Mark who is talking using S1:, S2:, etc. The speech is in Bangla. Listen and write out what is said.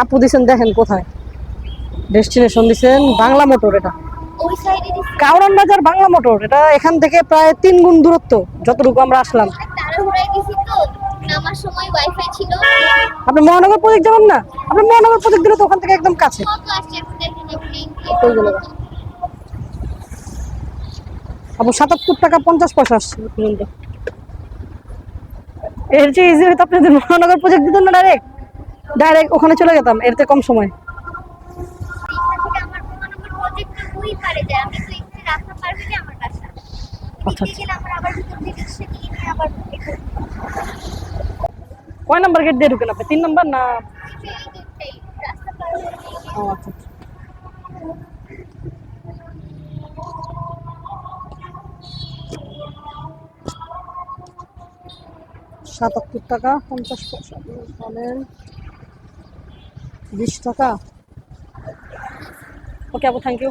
S1: আপু দিচ্ছেন দেখেন কোথায় ডেস্টিনেশন দিচ্ছেন বাংলা মোটর। এটা কাউরান বাজার বাংলা মোটর। এটা এখান থেকে প্রায় 3 গুণ দূরত্ব যতটুকু আমরা আসলাম। আপনি মহানগর প্রজেক্ট যাবেন না? আপনি মহানগর প্রজেক্ট দিলে তো ওখান থেকে একদম কাছে। আপু 77 টাকা 50 পয়সা আসছে পর্যন্ত। এর চেয়ে ইজি হইতো আপনি যদি মহানগর প্রজেক্ট দিতেন না, ডাইরেক্ট ডাইরেক্ট ওখানে চলে যেতাম এর থেকে কম সময়। আচ্ছা কয় নাম্বার গেট দিয়ে ঢুকেন আপনি? 3 নাম্বার না? ও আচ্ছা। 77 টাকা 50 পয়সা বলেন 20 টাকা। ওকে আপু, থ্যাংক ইউ।